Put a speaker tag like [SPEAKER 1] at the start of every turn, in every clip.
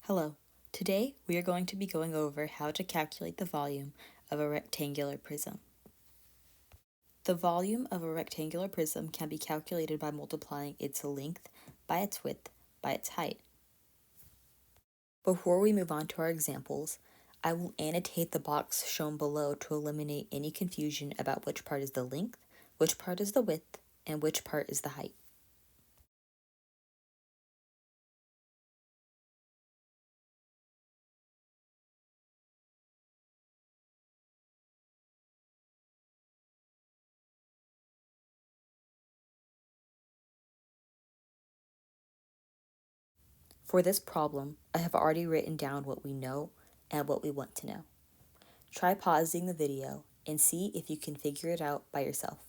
[SPEAKER 1] Hello. Today we are going to be going over how to calculate the volume of a rectangular prism. The volume of a rectangular prism can be calculated by multiplying its length by its width by its height. Before we move on to our examples, I will annotate the box shown below to eliminate any confusion about which part is the length, which part is the width, and which part is the height. For this problem, I have already written down what we know and what we want to know. Try pausing the video and see if you can figure it out by yourself.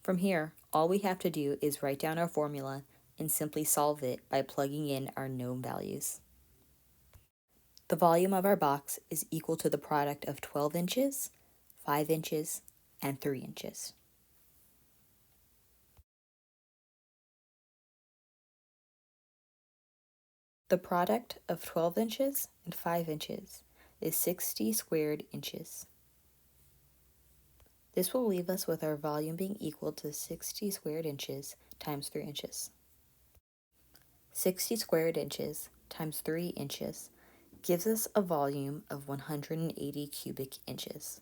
[SPEAKER 1] From here, all we have to do is write down our formula and simply solve it by plugging in our known values. The volume of our box is equal to the product of 12 inches, 5 inches, and 3 inches. The product of 12 inches and 5 inches is 60 squared inches. This will leave us with our volume being equal to 60 squared inches times 3 inches. 60 squared inches times 3 inches gives us a volume of 180 cubic inches.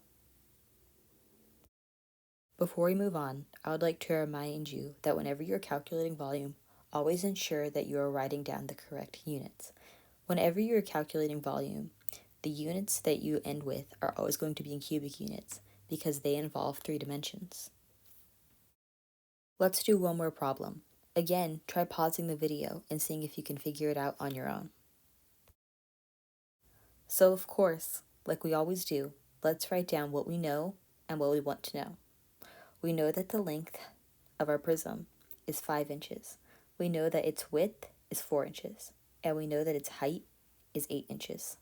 [SPEAKER 1] Before we move on, I would like to remind you that whenever you're calculating volume, always ensure that you are writing down the correct units. Whenever you're calculating volume, the units that you end with are always going to be in cubic units because they involve 3 dimensions. Let's do one more problem. Again, try pausing the video and seeing if you can figure it out on your own. So of course, like we always do, let's write down what we know and what we want to know. We know that the length of our prism is 5 inches. We know that its width is 4 inches. And we know that its height is 8 inches.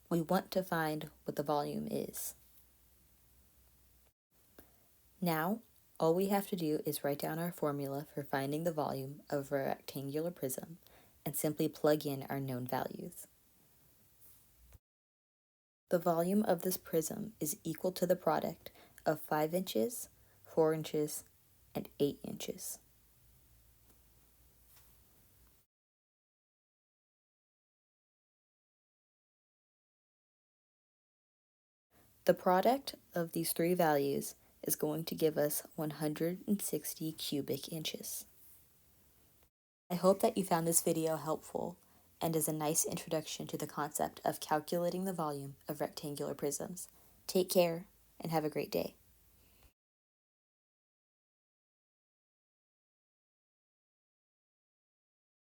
[SPEAKER 1] We want to find what the volume is. Now, all we have to do is write down our formula for finding the volume of a rectangular prism and simply plug in our known values. The volume of this prism is equal to the product of 5 inches, 4 inches, and 8 inches. The product of these 3 values is going to give us 160 cubic inches. I hope that you found this video helpful and is a nice introduction to the concept of calculating the volume of rectangular prisms. Take care and have a great day.